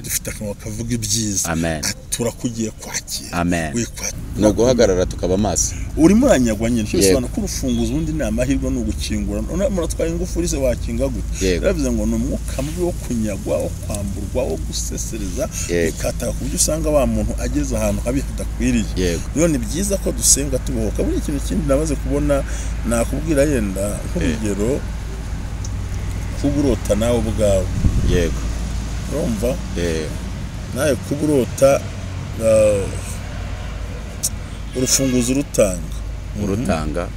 dufite akamaro kavuga ibyiza. Turakugiye kwakira. No guhagarara tukaba maso. Urimo uranyagwa nyine cyose ko urufunguzo undi ni amahirwe no gukingura. Muratwaye ingufu rise wakinga gute. Biravuze ngo no mwuka mubi wo kunyagwa, wo kwamburwa, wo gusesereza, ikata ku buryo usanga wa muntu ageze ahantu habi hadakwiriye. Rero ni byiza ko dusenga tubohoka. Buri ikintu kindi nabaze kubona nakubwira yenda nk'urugero kuburota nawe ubwawe. Urumva? Naye kuburota urufunguzo urutanga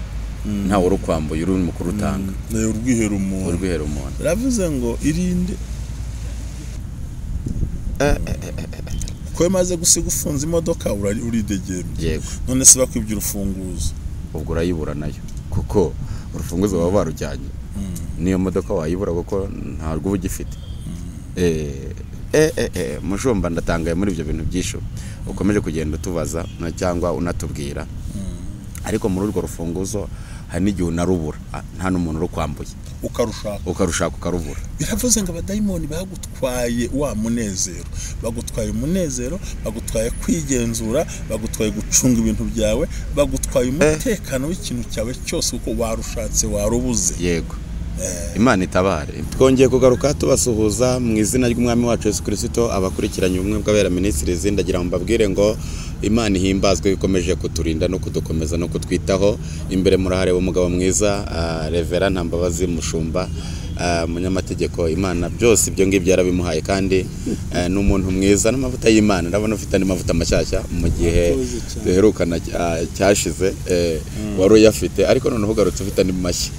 nta urukwambuye uri mu kurutanga urwihera umuntu ravuze ngo irinde ko maze gusiga ufunze imodoka uridegembye none se bakwibye urufunguzo ubwo urayibura nayo kuko urufunguzo baba barujyanye niyo modoka wayibura kuko nta rwo ugifite mushumba ndatangaye muri ibyo bintu byisho ukomeje kugenda tubaza cyangwa unatubwira ariko muri urwo rufunguzo hari n'igihe unarubura nta n'umuntu rukwambuye ukarushaka ukarubura. Biravuze ngo abadayimoni bagutwaye wa munezero, bagutwaye umunezero, bagutwaye kwigenzura, bagutwaye gucunga ibintu byawe, bagutwaye umutekano w'ikintu cyawe cyose uko warushatse warubuze. Imana itabare. Twongeye kugaruka tubasuhuza mu izina ry'umwami wacu Yesu Kristo abakurikiranye ubumwe bw'abera ministries ndagira ngo mbabwire ngo Imana ihimbazwe ikomeje kuturinda no kudukomeza no kutwitaho. Imbere murahare umugabo mwiza Reverend Ntambabazi Mushumba munyamategeko. Imana byose ibyo ngibyo yarabimuhaye kandi n'umuntu mwiza n'amavuta y'Imana. Ndabona ufite andi mavuta mashyashya mu gihe duherukana cyashize wari yafite ariko none ugarutse ufite andi mashya.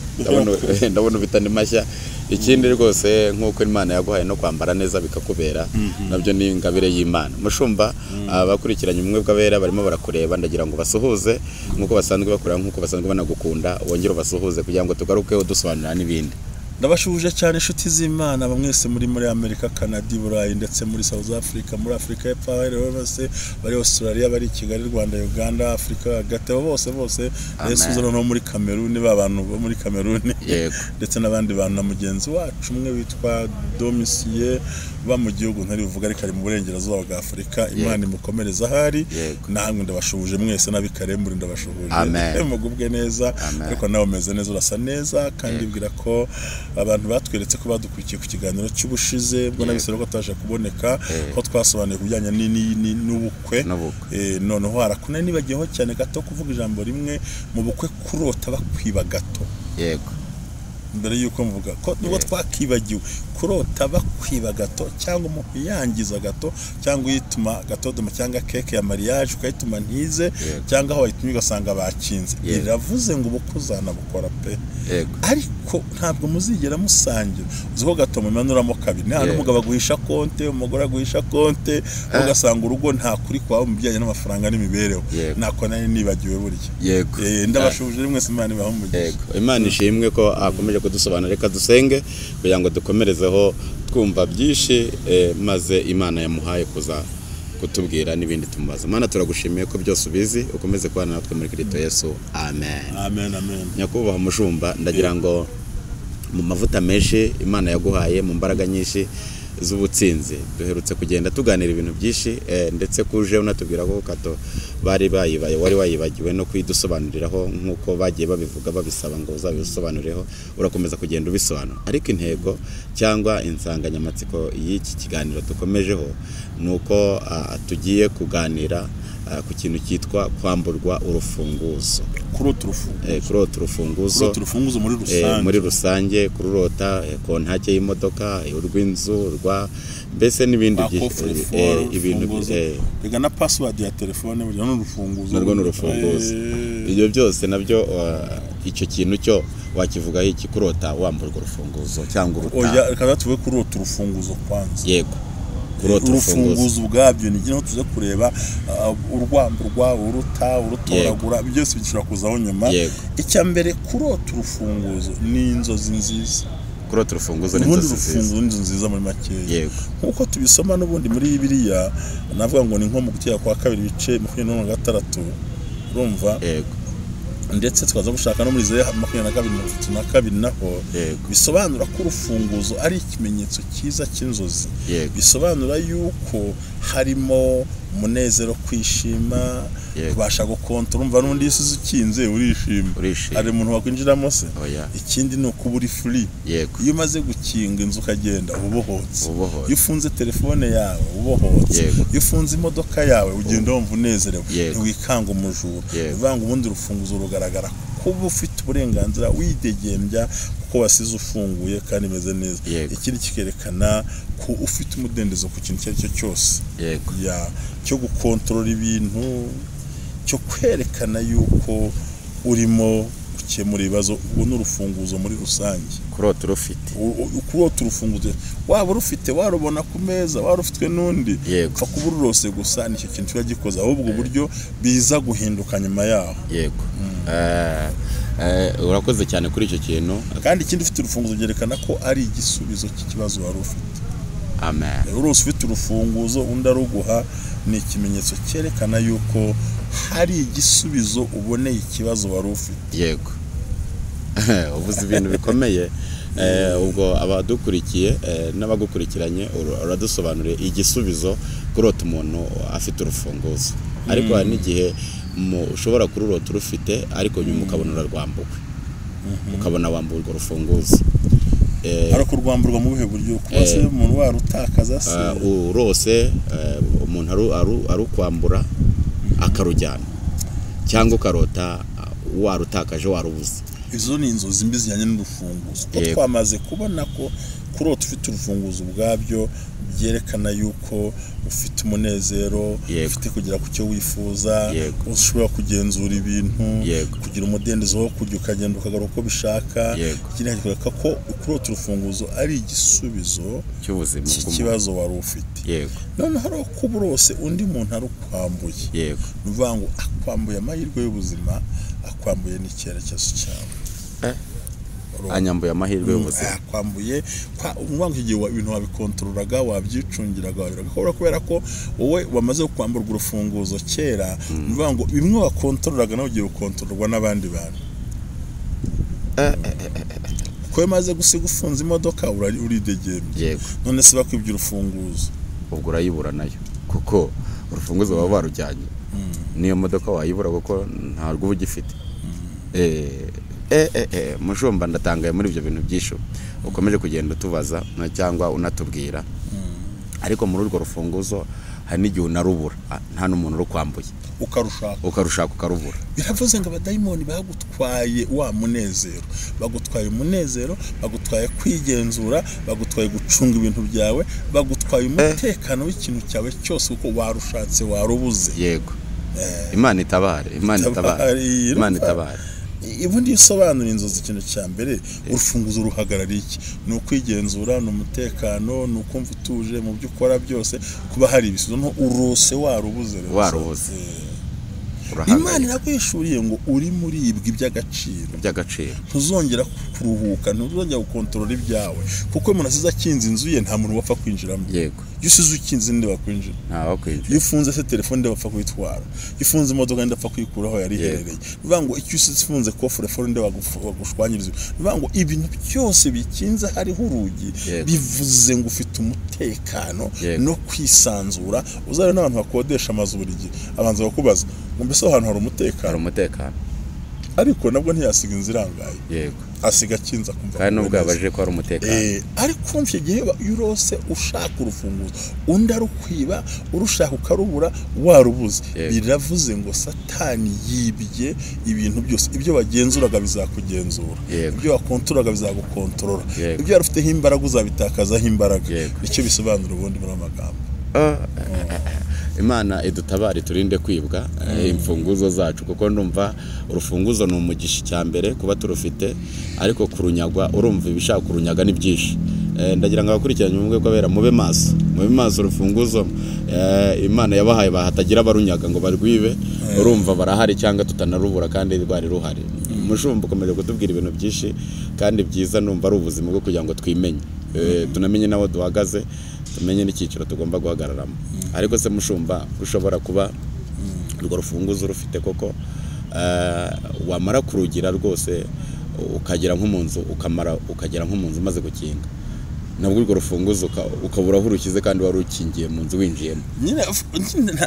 Ndabona ufite andi mashya. Ikindi rwose nk'uko Imana yaguhaye no kwambara neza bikakubera nabyo ni ingabire y'Imana. Mushumba abakurikiranye umwe bw'abera barimo barakureba ndagira ngo basuhuze nk'uko basanzwe bakurira nk'uko basanzwe banagukunda wongere basuhuze kugira ngo tugarukeho dusobanura n'ibindi. Ndabashuje cyane inshuti z'Imana bamwese muri Amerika, Canada, Burayi ndetse muri South Africa, muri Afrika y'Epfo bose bari Australia, bari Kigali, Rwanda, Uganda, Afrika gatebo bose Yesu no muri Cameroon babantu bo muri Cameroon ndetse n'abandi bantu na mugenzi wacu umwe witwa Domicier ba mu gihugu ntari uvuga ariko ari mu burengerazuba bwa Afrika. Imana imukomereza hari namwe ndabashuje mwese nabikarembure ndabashuje mugubwe neza ariko nawe meze neza urasa neza kandi bwira ko abantu batweretse ko badukurikiye ku kiganiro cy'ubushize bwo nabisero ko taje kuboneka ko twasobanuye kubijyanye n'ubukwe noneho harakuna nibagiyeho cyane gato kuvuga ijambo rimwe mu bukwe kurota bakwiba gato. Mbere yuko mvuga ko nubwo twakibagiwe kurota bakwiba gato cyangwa umuntu yangiza gato cyangwa yituma gatodoma cyangwa keke ya mariage ukayituma ntize cyangwa aho wayitumye ugasanga bakinze. Iravuze ngo ubukuzana bukora pe ariko ntabwo muzigera musangira uziho gato mu manuramo kabiri nta n'umugabo aguhisha konte umugore aguhisha konte ugasanga urugo nta kuri kwawe mu bijyanye n'amafaranga n'imibereho nako nari nibagiwe burya. Ndabashuje rimwe Imana ibahumugisha. Imana ishimwe ko akomeje kudusobanura. Reka dusenge kugira ngo dukomerezeho twumva byinshi maze Imana yamuhaye kuza kutubwira n'ibindi tumubaza. Mana turagushimiye ko byose ubizi ukomeze kubana natwe muri Kristo Yesu. Amen. Nyakubahwa Mushumba ndagira ngo mu mavuta menshi Imana yaguhaye mu mbaraga nyinshi z'ubutsinzi duherutse kugenda tuganira ibintu byinshi ndetse kuje unatubwira ko kato bari wari wayibagiwe no kwidusobanuriraho nk'uko bagiye babivuga babisaba ngo uzabisobanurireho urakomeza kugenda ubisobanura. Ariko intego cyangwa insanganyamatsiko y'iki kiganiro dukomejeho nuko tugiye kuganira ku kintu cyitwa kwamburwa urufunguzo. Kurota urufunguzo muri rusange kurota kontake y'imodoka urw'inzu mbese n'ibindi ibintu biga na password ya telefone burya n'urufunguzo. Ibyo byose nabyo icyo kintu cyo wakivuga iki kurota wamburwa urufunguzo cyangwa uruta. Reka tuve kurota urufunguzo kwanza. Urufunguzo ubwabyo ni gino tuze kureba urwamburwa urutoragura byose bishobora kuzaho nyuma. Icya mbere kurota urufunguzo ni inzozi nziza. Kurota urufunguzo n'inzozi nziza muri makeya nkuko tubisoma n'ubundi muri Bibiliya navuga ngo ni nko mu gutera kwa 2 bice 26 urumva ndetse twaza gushaka no muri Izari 22:32 naho bisobanura ko urufunguzo ari ikimenyetso cyiza cy'inzozi, bisobanura yuko harimo umunezero, kwishima, kubasha gukontora. Umva n'undi Yesu ukinze urishima, ari umuntu wakwinjiramo se. Ikindi ni uko uri free, iyo umaze gukinga inzu ukagenda ubohotse, iyo ufunze telefone yawe ubohotse, iyo ufunze imodoka yawe ugenda wumva unezerewe, ntiwikanga umujura. Ivanga ubundi urufunguzo rugaragara kuba ufite uburenganzira widegembya kuko wasize ufunguye kandi imeze neza. Ikindi kikerekana ko ufite umudendezo ku kintu cyari cyo cyose, cyo gukontorora ibintu, cyo kwerekana yuko urimo gukemura ibibazo. Ubwo n'urufunguzo muri rusange kurota urufite, kurota urufunguzo waba urufite, warubona ku meza, warufitwe n'undi, upfa kuba ururose gusa nicyo kintu kiba gikoze, ahubwo uburyo biza guhinduka nyuma yaho. Urakoze cyane kuri icyo kintu. Kandi ikindi ufite urufunguzo byerekana ko ari igisubizo cy'ikibazo wari ufite. Amen. Urose ufite urufunguzo undi aruguha, ni ikimenyetso cyerekana yuko hari igisubizo uboneye ikibazo wari ufite. Ubuze ibintu bikomeye. Ubwo abadukurikiye n'abagukurikiranye uradusobanuriye igisubizo kurota umuntu afite urufunguzo. Ariko hari n'igihe ushobora kururota urufite ariko nyuma ukabona urarwambuwe, ukabona wamburwa urufunguzo. Ariko urwamburwa mu bihe buryo kuba se umuntu warutakaza se urose umuntu arukwambura akarujyana, cyangwa ukarota warutakaje warubuze. Izo ni inzozi mbi zijyanye n'urufunguzo. Ko twamaze kubona ko kurota ufite urufunguzo ubwabyo byerekana yuko ufite umunezero, ufite kugera ku cyo wifuza, ushobora kugenzura ibintu, kugira umudendezo wo kujya ukagenda ukagaruka uko bishaka. Ikindi kikwereka ko kurota urufunguzo ari igisubizo cy'ubuzima cy'ikibazo wari ufite. None hari kuba urose undi muntu arukwambuye, bivuga ngo akwambuye amahirwe y'ubuzima, akwambuye n'icyerekezo cyawe. Anyambuye amahirwe y'ubuzima, akwambuye umwango igihe ibintu wabikontorolaga, wabyicungiraga, wabiragakora kubera ko wowe wamaze kwamburwa urufunguzo kera. Bivuga ngo bimwe wakontorolaga nawe ugiye gukontorolwa n'abandi bantu. Ko yamaze gusiga ufunze imodoka uridegembye, none se bakwibye urufunguzo ubwo urayibura nayo, kuko urufunguzo baba barujyanye. Niyo modoka wayibura kuko ntabwo uba ugifite. Mushumba ndatangaye muri ibyo bintu byisho ukomeje kugenda utubaza cyangwa unatubwira. Ariko muri urwo rufunguzo hari n'igihe unarubura, nta n'umuntu urukwambuye, ukarushaka ukarubura. Biravuze ngo abadayimoni bagutwaye wa munezero, bagutwaye umunezero, bagutwaye kwigenzura, bagutwaye gucunga ibintu byawe, bagutwaye umutekano w'ikintu cyawe cyose kuko warushatse warubuze. Imana itabare, Imana itabare, Imana itabare. Ibundi isobanura inzozi ikintu cya mbere, urufunguzo ruhagarariye iki? Ni ukwigenzura, ni umutekano, ni ukumva utuje mu byo ukora byose, kuba hari ibisubizo. No urose warubuze rero. Imana irakwishuriye ngo uri muri ibwi by'agaciro, ntuzongera kuruhuka, ntuzongera gukontorora ibyawe, kuko umuntu asize akinze inzu ye nta muntu wapfa kwinjiramo. Iyo usize ukinze nde wakwinjira? Iyo ufunze se telefone nde wapfa kuyitwara? Iyo ufunze imodoka nde wapfa kuyikuraho yari iherereye? Bivuga ngo icyo usize kofure fone nde wagushwanyiriza? Bivuga ngo ibintu byose bikinze hariho urugi, bivuze ngo ufite umutekano no kwisanzura. Uzare n'abantu bakodesha amazu buri gihe abanza bakubaza ngo mbese ahantu hari umutekano, ariko nabwo ntiyasiga inzira irangaye, asiga akinza kumva kandi nubwo yabaje ko ari umutekano. Ariko mfye gihe urose ushaka urufunguzo undi arukwiba, urushaka ukarubura warubuze. Biravuze ngo Satani yibye ibintu byose, ibyo wagenzuraga bizakugenzura, ibyo wakontorolaga bizagukontorora, ibyo warufiteho imbaraga uzabitakazaho imbaraga. Nicyo bisobanura ubundi muri amagambo. Imana idutabare turinde kwibwa imfunguzo zacu, kuko ndumva urufunguzo ni umugisha cyambere kuba turufite, ariko kurunyagwa urumva ibishaka kurunyaga ni byinshi. Ndagira ngo abakurikiranye umwe kwabera mube maso urufunguzo Imana yabahaye bahatagira barunyaga ngo barwibe, urumva barahari cyangwa tutanarubura kandi rwari ruhari. Mushumba ukomeje kutubwira ibintu byinshi kandi byiza, numva ari ubuzima bwo kugira ngo twimenye, tunamenye naho duhagaze, tumenye n'icyiciro tugomba guhagararamo. Ariko se mushumba ushobora kuba urwo rufunguzo rufite koko wamara kurugira rwose ukagera nko mu nzu ukagera nko mu nzu maze gukinga nabwo urwo rufunguzo ukabura aho urukize kandi wari ukingiye mu nzu winjiyemo nyine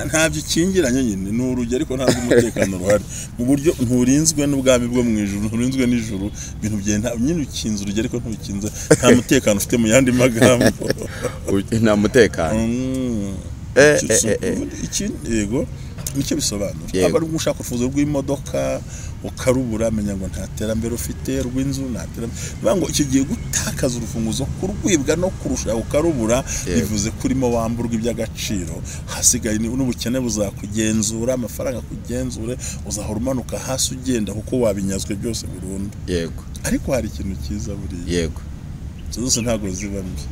ntabyo kingiranye nyine ni urugi ariko ntabwo umutekano ruhari mu buryo nturinzwe n'ubwami bwo mu ijuru nturinzwe n'ijuru ibintu byenda nyine ukinze urugi ariko ntukinze nta mutekano ufite mu yandi magambo nta mutekano yego nicyo bisobanura aba ari gushaka urufunguzo rw'imodoka ukarubura menya ngo nta terambere ufite rw'inzu nta terambere ngo icyo gihe gutakaza urufunguzo kurwibwa no kurusha ukarubura bivuze kurimo wamburwa iby'agaciro hasigaye n'ubukene buzakugenzura amafaranga kugenzure uzahora umanuka hasi ugenda kuko wabinyazwe byose burundu yego ariko hari ikintu cyiza buriya yego zose ntabwo ziba mbi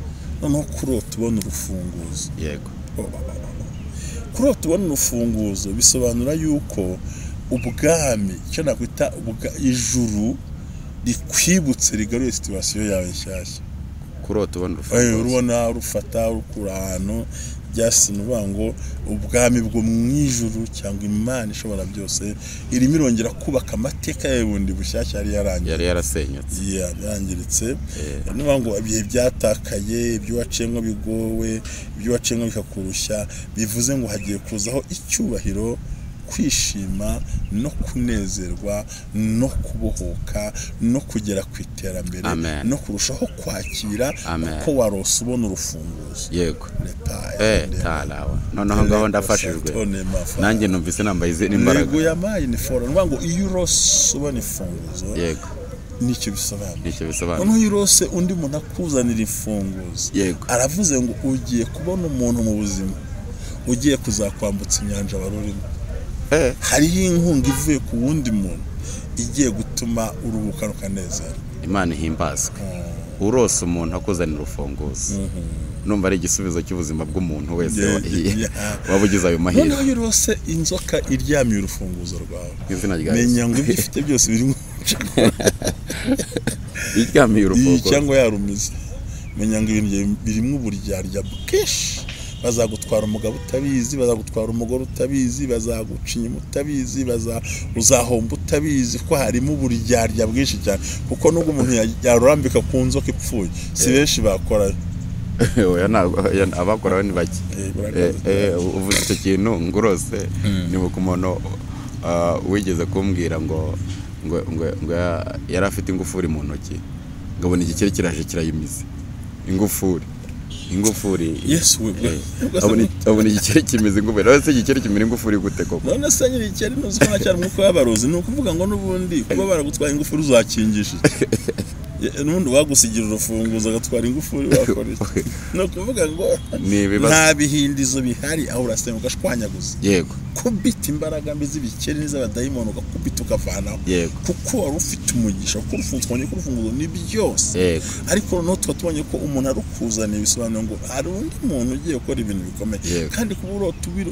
noneho kurota ubona urufunguzo yego kurota ubona urufunguzo bisobanura yuko ubwami icyo nakwita ijuru rikwibutse rigaruye situwasiyo yawe nshyashya kurota ubona urufunguzo urubona rufata rukura ahantu byasinuba ngo ubwami bwo mu ijuru cyangwa Imana ishobora byose irimo irongera kubaka amateka yawe bundi bushyashya yari yarasenyutse yarangiritse niba ngo ibihe byatakaye ibyo wacengo bigowe ibyo wacengo bikakurushya bivuze ngo hagiye kuzaho icyubahiro kwishima no kunezerwa no kubohoka no kugera ku iterambere no kurushaho kwakira ko warose ubona urufunguzo yego talawa noneho ngaho ndafashijwe nanjye numvise nambaye izi imbaraga yego yamaye ni fora ngo iyo urose ubona ifunguzo yego nicyo bisobanura noneho iyo urose undi muntu akuzanira ifunguzo aravuze ngo ugiye kubona umuntu mu buzima ugiye kuzakwambutsa inyanja warurimo hariho inkunga ivuye ku wundi muntu igiye gutuma uruhuka rukanezera Imana ihimbazwe urose umuntu akuzanira urufunguzo numva ari igisubizo cy'ubuzima bw'umuntu wese wabugize ayo mahirwe noneho urose inzoka iryamiye urufunguzo rwawe menya ngo ibyo ufite byose birimo iryamiye urufunguzo cyangwa yarumize menya ngo ibintu birimo uburyarya bwinshi bazagutwara umugabo utabizi bazagutwara umugore utabizi bazaguca inyuma utabizi uzahomba utabizi ko harimo uburyarya bwinshi cyane kuko nubwo umuntu yarurambika ku nzoka ipfuye si benshi bakora abakora ni bake uvuze icyo kintu ngurose nibuka umuntu wigeze kumbwira ngo yari afite ingufuri mu ntoki ngabona igikeri kiraje kirayimize ingufuri Yesu abona igikeri kimeze ingufuri rero se igikeri kimera ingufuri gute koko none se nyiri igikeri nuzi ko nacyari mwuko y'abarozi ni ukuvuga ngo n'ubundi kuba baragutwaye ingufuri uzakingisha n'ubundi wagusigira urufunguzo agatwara ingufuri wakora iki ni ukuvuga ngo nta bihindizo bihari aho urasenga ugashwanyaguza yego kubita imbaraga mbi z'ibikeri n'iz'abadayimoni ugakubita ukavanaho kuko wari ufite umugisha kuko urufunguzo ni byose ariko noneho tuba tubonye ko umuntu arukuzaniye bisobanura ngo hari undi muntu ugiye gukora ibintu bikomeye kandi kuba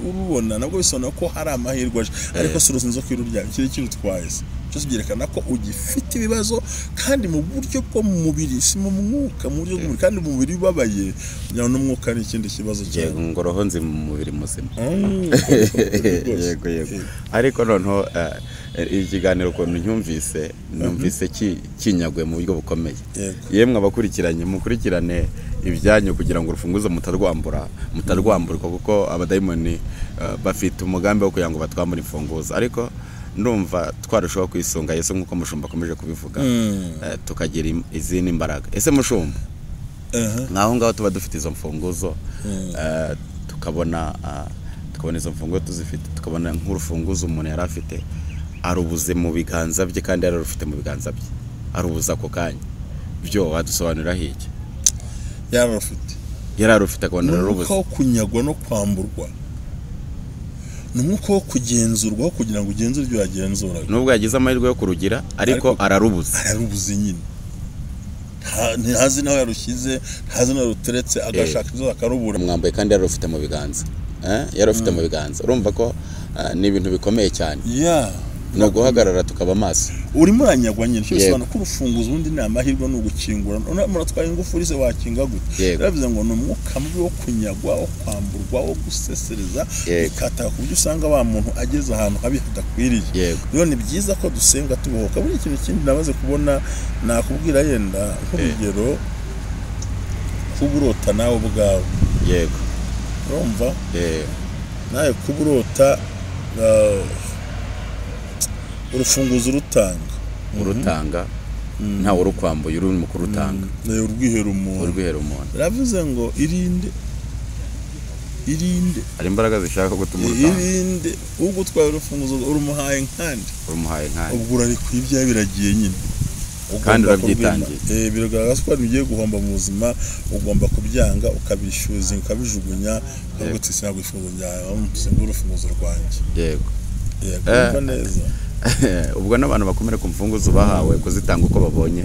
urubona nabwo bisobanura ko hari amahirwe aje ariko si uruzinzo kwirurya ikiri kirutwaye se byose byerekana ko ugifite ibibazo kandi mu buryo bwo mu mubiri si mu mwuka mu buryo bw'umubiri kandi mu mubiri ubabaye n'umwuka ni ikindi kibazo cyane ngo roho nzi mu mubiri muzima yego ariko noneho ikiganiro ukuntu numvise kinyagwe mu buryo bukomeye yemwe abakurikiranye mukurikirane ibyanyu kugira ngo urufunguzo mutarwamburwa kuko abadayimoni bafite umugambi wo kugira ngo batwambure imfunguzo ariko ndumva twarushaho kwisunga Yesu nk'uko mushumba akomeje kubivuga tukagira izindi mbaraga ese mushumba naho ngaho tuba dufite izo mfunguzo tukabona izo mfunguzo tuzifite tukabona nk'urufunguzo umuntu yari afite arubuze mu biganza bye kandi yararufite mu biganza bye arubuza ako kanya byo wadusobanurira iki yararufite akabona ararubuza nuko kunyagwa no kwamburwa numwuko wo kugenzurwa kugira ngo ugenzure ibyo yagenzura nubwo yagize amahirwe yo kurugira ariko ararubuza nyine ntazi naho yarushyize ntazi naho ruteretse agashaka ibyo akarubura mwambaye kandi yarufite mu biganza yarufite mu biganza urumva ko ni ibintu bikomeye cyane no guhagarara tukaba maso urimo uranyagwa nyine cyose bana ko urufunguzo ubundi ni amahirwe no gukingura muratwaye ingufu urize wakinga gute bivuze ngo ni umwuka mubi wo kunyagwa wo kwamburwa wo gusesereza ikata ku buryo usanga wa muntu ageze ahantu habi hadakwiriye rero ni byiza ko dusenga tubohoka buri ikintu kindi nabaze kubona nakubwira yenda nk'urugero kuburota nawe ubwawe urumva nawe kuburota urufunguzo urutanga nta urukwambuye uri mu kurutanga urwihera umuntu ravuze ngo irinde ari imbaraga zishaka gutuma urutanga irinde ubwo utwaye urufunguzo urumuhaye nkandi ubwo uri kwibya biragiye nyine kandi urabyitangiye biragaragaza ko bigiye guhomba mu buzima ugomba kubyanga ukabishyuza ukabijugunya ahubwo ntabwo ifunguzo ryawe simba urufunguzo rwanjye yego neza ubwo n'abantu bakomere ku mfunguzo bahawe kuzitanga uko babonye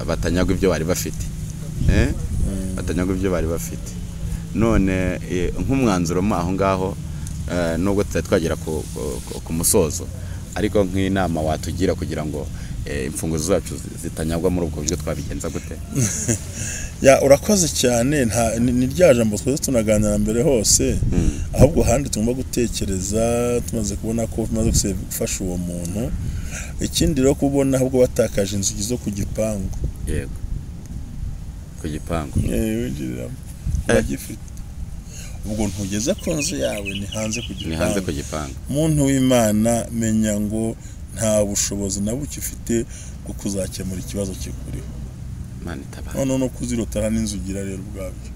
batanyagwa ibyo bari bafite batanyagwa ibyo bari bafite none nk'umwanzuro aho ngaho nubwo tutari twagera ku musozo ariko nk'inama watugira kugira ngo imfunguzo zacu zitanyagwa muri ubwo buryo twabigenza gute urakoze cyane ni rya jambo twese tunaganira mbere hose ahubwo handi tugomba gutekereza tumaze kubona ko tumaze gufasha uwo muntu ikindi rero kubona ahubwo batakaje inzugi zo ku gipangu ku gipangu winjiriramo uragifite ubwo ntugeze ku nzu yawe ni hanze ku gipangu muntu w'Imana menya ngo nta bushobozi na buke ufite bwo kuzakemura ikibazo kikuriho no kuzirotana n'inzugira rero ubwabyo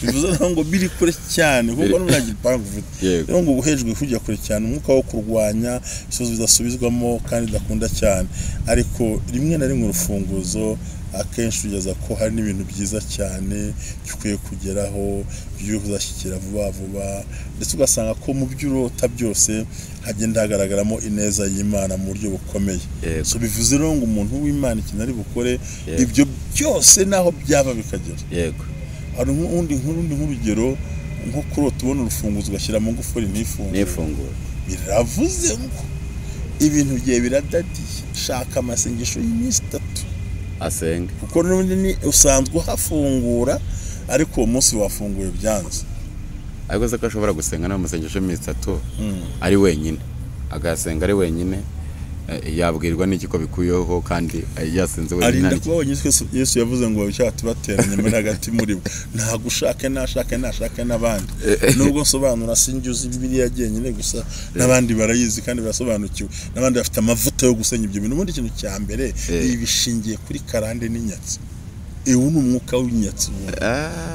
bivuze ngo biri kure cyane kuko n'uragipangu ufite rero ngo ubuhejwe kujya kure cyane umwuka wo kurwanya isozo bidasubizwamo kandi dakunda cyane ariko rimwe na rimwe urufunguzo akenshi ugeza ko hari n'ibintu byiza cyane cyukwiye kugeraho byo kuzashyikira vuba ndetse ugasanga ko mu by'urota byose hagenda hagaragaramo ineza y'Imana mu buryo bukomeye so bivuze rero ngo umuntu w'Imana ikintu ari bukore ibyo byose naho byaba bikagera hari nk'urugero nko kurota ubona urufunguzo ugashyira mu ngufuri ntifungure biravuze ngo ibintu bye biradadiye shaka amasengesho y'iminsi 3 asenga kuko n'ubundi usanzwe uhafungura ariko uwo munsi wafunguye byanze ariko se ko ashobora gusenga n'amasengesho y'iminsi 3 ari wenyine agasenga ari wenyine yabwirwa n'iki ko bikuyeho kandi yasenze wenyine arinda kubonye Yesu yavuze ngo cyatu bateranye muri hagati muri bo nta gushaka nashaka n'abandi nubwo nsobanura sinjuzi Bibiliya yagenyine gusa n'abandi barayizi kandi barasobanukiwe n'abandi bafite amavuta yo gusenya ibyo bintu ubundi ikintu cya mbere ibishingiye kuri karande n'inyatsi ewe n'umwuka w'inyatsi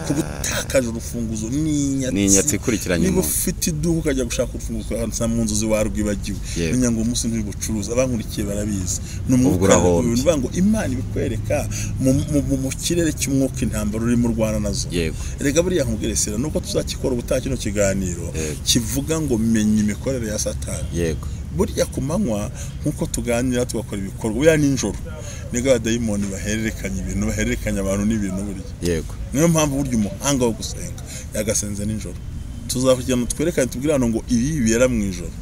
kubutakaje urufunguzo n'inyatsi ikurikiranye niba ufite iduka ukajya gushaka urufunguzo hanze mu nzu ziwarwibagiwe menya ngo umunsi ntibucuruza abankurikiye barabizi n'umwuka bivuga ngo Imana ibikwereka mu kirere cy'umwuka intambara uri mu Rwanda nazo erega buriya nkubwiresera nuko tuzakikora ubutaka kino kiganiro kivuga ngo menya imikorere ya Satani burya kumanywa nkuko tuganira tugakora ibikorwa uya ninjoro niga abadayimoni bahererekanya ibintu bahererekanya abantu n'ibintu burya niyo mpamvu burya umuhanga wo gusenga yagasenze ninjoro tuzakujyana twerekane tubwirana ngo ibi bibera mu ijoro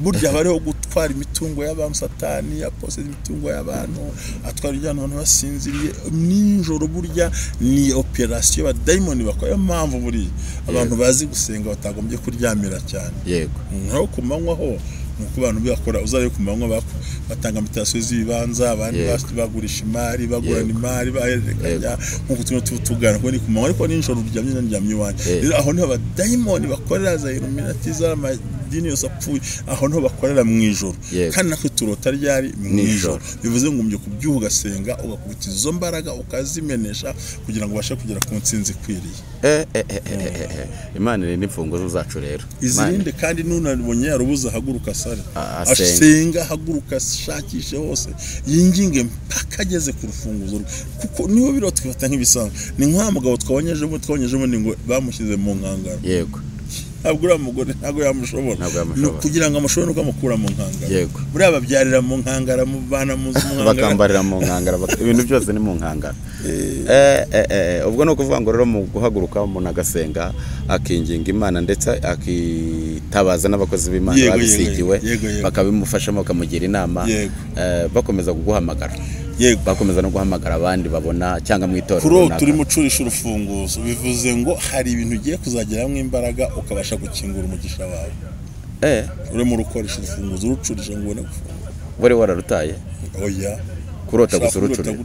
burya bariho gutwara imitungo y'abantu Satani yapose imitungo y'abantu atwara ijyana abantu basinziriye ninjoro burya ni operation abadayimoni bakora yo mpamvu buri abantu bazi gusenga batagombye kuryamira cyane nko kumanywaho nuko abantu bakora uzaye kumanywa batanga mitasiyo z'ibibanza abandi bagurisha imari bagurana imari bahererekanya nkuko tugana ko ni kumanywa ariko ninjoro uryamye wanje rero aho niho abadayimoni bakorera za Illuminati z'amadini yose apfuye aho niho bakorera mu ijoro kandi nako turota ryari mu ijoro bivuze ngo umye kubyuha ugasenga ugakubita izo mbaraga ukazimenesha kugira ngo ubashe kugera ku ntsinzi kwiriye Imana ni imfunguzo zacu rero izirinde kandi nunabonye yarubuza haguruka sare asenga haguruka shakishe hose yinginge mpaka ageze ku rufunguzo kuko niho biro twifata nk'ibisanzwe ni nk'amugabo twabonyeje ngo bamushyize mu nkangara ntabwo uriya mugore ntabwo yamushobora kugira ngo amushobore nuko amukura mu nkangara yego buriya babyarira mu nkangara mubana mu nkangara bakambarira mu nkangara ibintu byose ni mu nkangara ubwo no kuvuga ngo rero mu guhaguruka umuntu agasenga akinginga Imana ndetse akitabaza n'abakozi b'Imana babisigiwe bakabimufashamo bakamugira inama bakomeza kuguhamagara yego bakomeza no guhamagara abandi babona cyangwa mu itorero kurota turi mucurisha urufunguzo bivuze ngo hari ibintu ugiye kuzageramo imbaraga ukabasha gukingura umugisha wawe uri mu rukoresha urufunguzo urucurisha ngo ubone gufungura wari wararutaye oya kurota gusa urucurira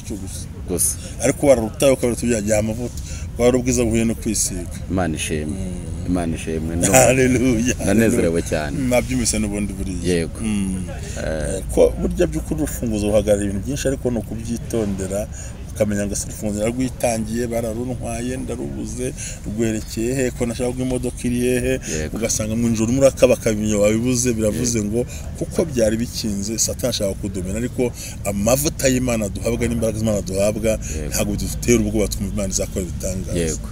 gusa ariko wararutaye ukabona tubyagiye amavuta wari ubwiza buhuye no kwisiga Imana ishimwe no haleluya nanezerewe cyane nabyumvise n'ubundi buriya yego ko burya by'ukuri urufunguzo ruhagarara ibintu byinshi ariko no kubyitondera ukamenya ngo urufunguzo rwitangiye bararuntwaye ndarubuze rwerekeye he ko nashaka ko imodoka iri hehe ugasanga mu njoro murakaba kabinyo wabibuze biravuze ngo kuko byari bikinze Satani ashaka kudomera ariko amavuta y'Imana duhabwa n'imbaraga z'Imana duhabwa ntabwo dutera ubwoba twumva Imana izakora bitangaza yego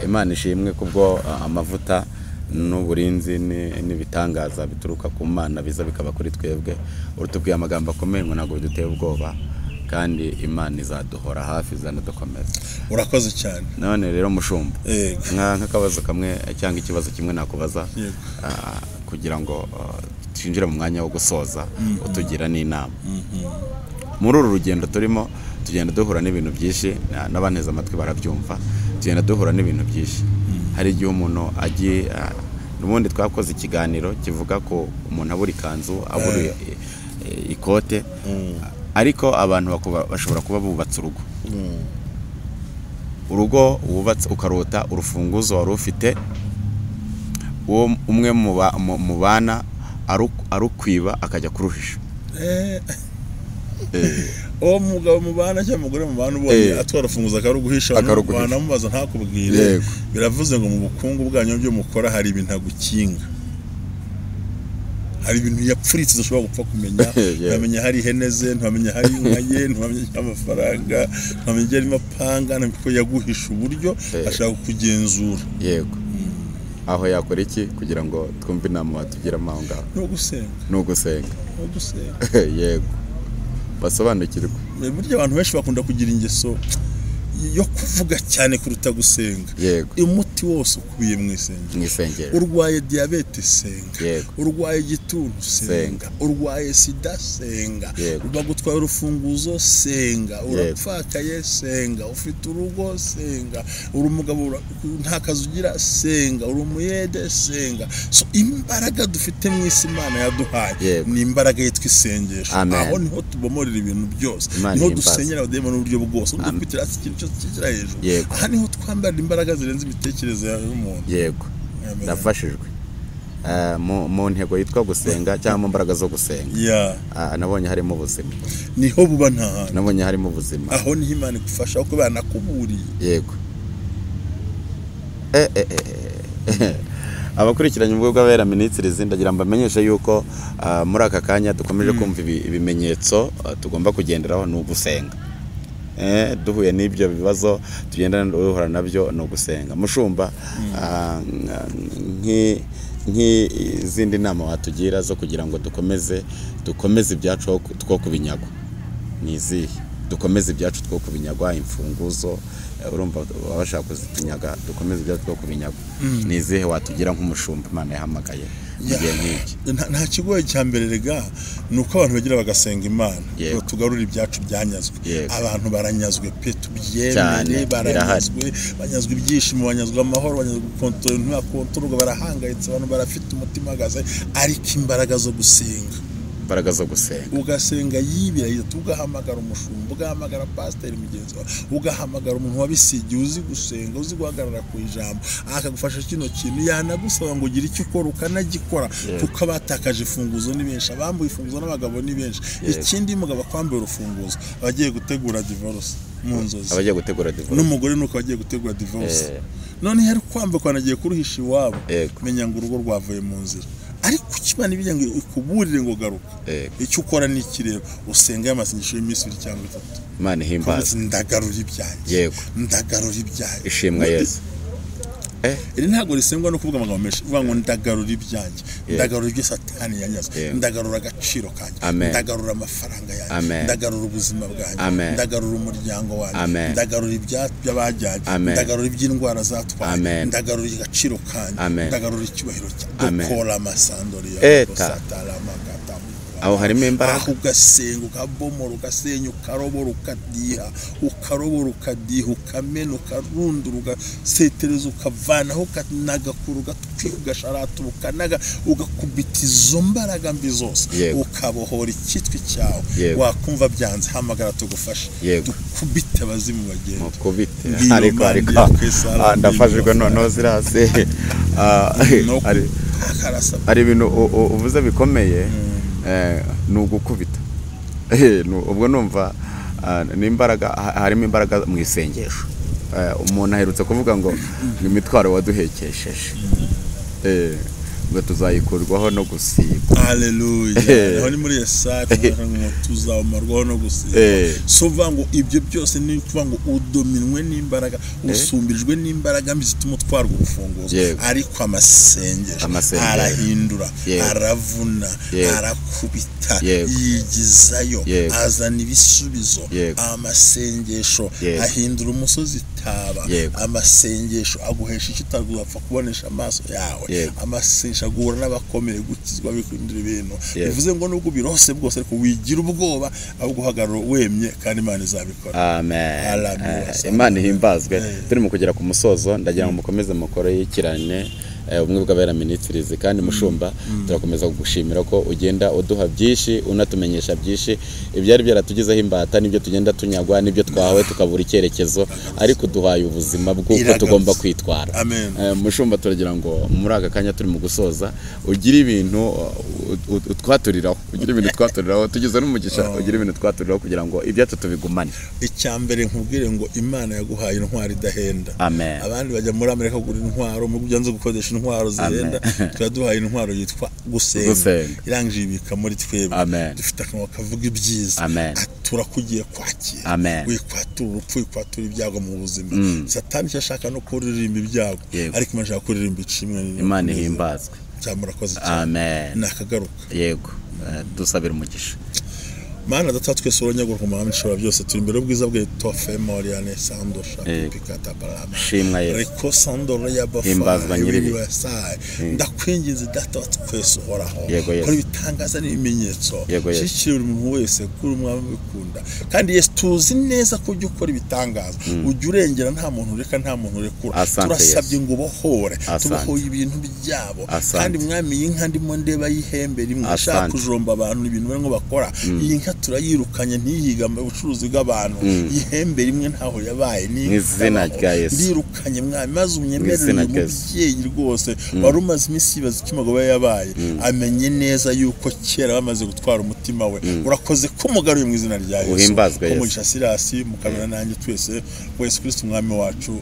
Imana ishimwe kubwo amavuta n'uburinzi n'ibitangaza bituruka ku Mana biza bikaba kuri twebwe urutubwiye amagambo akomeye ngo ntabwo duteye ubwoba kandi Imana izaduhora hafi izanadukomeza urakoze cyane none rero mushumba nk'akabazo kamwe cyangwa ikibazo kimwe nakubaza kugira ngo twinjire mu mwanya wo gusoza utugira n'inama muri uru rugendo turimo tugenda duhura n'ibintu byinshi n'abanteze amatwi barabyumva tugenda duhura n'ibintu byinshi hari igihe umuntu agiye n'ubundi twakoze ikiganiro kivuga ko umuntu abura ikanzu abura ikote ariko abantu bashobora kuba bubatse urugo wubatse ukarota urufunguzo wari ufite uwo umwe mu bana arukwiba akajya kuruhisha uwo mugabo mu bana cyangwa umugore mu bana ubonye atwara urufunguzo akaruguhisha banamubaza ntakubwire biravuze ngo mu bukungu bwanyu byo mukora hari ibintu agukinga hari ibintu yapfuritse udashobora gupfa kumenya ntamenya hari ihene ze ntamenya hari inka ye ntamenya amafaranga ntamenya arimo apanga ntabwo yaguhisha uburyo ashaka kugenzura yego aho yakora iki kugira ngo twumve inama watugiramo aho ngaho no gusenga yego basobanukirwa burya abantu benshi bakunda kugira ingeso yo kuvuga cyane kuruta gusenga umuti wose ukubiye mu isengero urwaye diabete senga urwaye igituntu senga urwaye sida senga bagutwaye urufunguzo senga urapfakaye senga ufite urugo senga uri umugabo nta kazi ugira senga uri umuyede senga so imbaraga dufite mu isi Imana yaduhaye ni imbaraga yitwa isengesho aho niho tubomorera ibintu byose niho dusenyera abadayimoni n'uburyo bwose udukubitira ikintu kigera hejuru aha niho twambara imbaraga zirenze imitekerereze y'umuntu yego nafashijwe mu ntego yitwa gusenga cyangwa mu mbaraga zo gusenga nabonye harimo ubuzima niho buba nta hantu nabonye harimo ubuzima aho niho Imana igufasha kuko banakuburiye yego abakurikiranye ubwo bw'abera minisitiri ndagira ngo bamenyeshe yuko muri aka kanya dukomeje kumva ibimenyetso tugomba kugenderaho ni ugusenga duhuye n'ibyo bibazo tugendana duhura nabyo no gusenga mushumba nk'izindi nama watugira zo kugira ngo dukomeze ibyacu two kubinyagwa ni izihe dukomeze ibyacu two kubinyagwa imfunguzo urumva babashaka kuzitinyaga dukomeze ibyacu two kubinyagwa ni izihe watugira nk'umushumba Imana yahamagaye nta kigoye cya mbere rega ni uko abantu bagira bagasenga Imana tugarura ibyacu byanyazwe abantu baranyazwe pe tubyemere banyazwe ibyishimo banyazwe amahoro banyazwe kontororwa barahangayitse abantu barafite umutima uhagaze ariko imbaraga zo gusenga ugasenga yibira tugahamagara umushumba ugahamagara pasiteri mugenzi wawe ugahamagara umuntu wabisigiye uzi gusenga uzi guhagarara ku ijambo akagufasha kino kintu yanagusaba ngo ugire icyo ukora ukanagikora kuko abatakaje ifunguzo ni benshi abambuye ifunguzo n'abagabo ni benshi ikindi mugabo akwambaye urufunguzo abagiye gutegura divorce mu nzozi n'umugore nuko abagiye gutegura divorce none yari kwambaye kwanagiye kuruhisha iwabo menya ngo urugo rwavuye mu nzira ariko Imana ibijya ngo ikuburire ngo garuka icyo ukora ni ikirero usenga y'amasengesho y'iminsi 2 cyangwa 3 Imana ihimbaza ndagarura ibyanjye ndagarura ibyanjye ishimwa Yesu iri ntago risengwa no kuvuga amagambo menshi uvuga ngo ndagarura ibyanjye ndagarura ibyo satani yanyazwe ndagarura agaciro kanjye ndagarura amafaranga yanjye ndagarura ubuzima bwanjye ndagarura umuryango wanjye ndagarura iby'abajyanye ndagarura iby'indwara zatwaye ndagarura agaciro kanjye ndagarura icyubahiro cyanjye dukora amasandori ya satara magata aho harimo imbaraga ugasenga ukabomora ugasenya ukarobora ukadiha ukamena ukarundura ugasetereza ukavanaho ukanagakura ugatwika ugasharata ukanaga ugakubita izo mbaraga mbi zose ukabohora icyitwa cyawe wakumva byanze hamagara tugufashe dukubite abazimu bagenda mukubite ariko ndafashijwe noneho zirase ari ibintu uvuze bikomeye ni ugukubita ubwo numva n'imbaraga harimo imbaraga mu isengesho umuntu aherutse kuvuga ngo imitwaro waduhekesheje ngo tuzayikurwaho no gusigwa haleluya aho ni muri Yesu ngo tuzamarwaho no gusigwa so vango ibyo byose ni kuvuga ngo udominwe n'imbaraga usumbirijwe n'imbaraga mbi zituma utwarwa urufunguzo ariko amasengesho arahindura aravuna arakubita yigizayo azana ibisubizo amasengesho ahindura umusozi taba amasengesho aguhesha ikitagupfa kubonesha amaso yawe amasengesho agura n'abakomeye gukizwa bikundira ibintu bivuze ngo nubwo birose bwose ariko wigira ubwoba ahubwo uhagarara wemye kandi Imana izabikora amen Imana ihimbazwe turi mu kugera ku musozo ndagira ngo mukomeze mukoro y'ikirane ubumwe bw'abera ministries kandi mushumba turakomeza kugushimira ko ugenda uduha byinshi unatumenyesha byinshi ibyari byaratugizeho imbata nibyo tugenda tunyagwa nibyo twahawe tukabura icyerekezo ariko duhaye ubuzima bw'uko tugomba kwitwara mushumba turagira ngo muri aka kanya turi mu gusoza ugira ibintu twaturiraho tugize n'umugisha ugira ibintu twaturiraho kugira ngo ibyacu tubigumane icyambere nkubwire ngo Imana yaguhaye intwari idahenda abandi bajya muri Amerika kugura intwaro mu byanze gukodesha intwaro zihenda twaduhaye intwaro yitwa gusenga irangije ibika muri twebwe dufite akamaro kavuga ibyiza turakugiye kwakira wikwatura urupfu wikwatura ibyago mu buzima satani cyashaka no kuririmba ibyago ariko Imana ishaka kuririmba icimwe Imana ihimbazwe cyamurakoze cyane nakagaruka yego dusabira umugisha Mana data twese uranyagura ku mahame nshobora byose turi imbere y'ubwiza bwe tofe moriane sando shapikata balama shimwa Yesu reko sando ya himbazwa nyiribi ndakwinginze data twese uhoraho kuri bitangaza n'ibimenyetso shikira umuntu wese kuri umwami bikunda kandi Yesu tuzi neza ko ujya ukora ibitangaza ujya urengera nta muntu ureka nta muntu urekura turasabye ngo bohore tubohoye ibintu byabo kandi mwami y'inka ndimo ndeba y'ihembe rimwe ashaka kujomba abantu ibintu barimo bakora y'inka turayirukanye ntiyiga mu bucuruzi bw'abantu ihembe rimwe ntaho yabaye ni izina rya Yesu ndirukanye mwami maze umyemerere umubyeyi rwose wari umaze iminsi yibaza ikimago yabaye amenye neza yuko kera bamaze gutwara umutima we urakoze ko mugaruye mu izina rya Yesu uhimbazwe Yesu umugisha Sirasi mukamera nanjye twese Yesu Kristo umwami wacu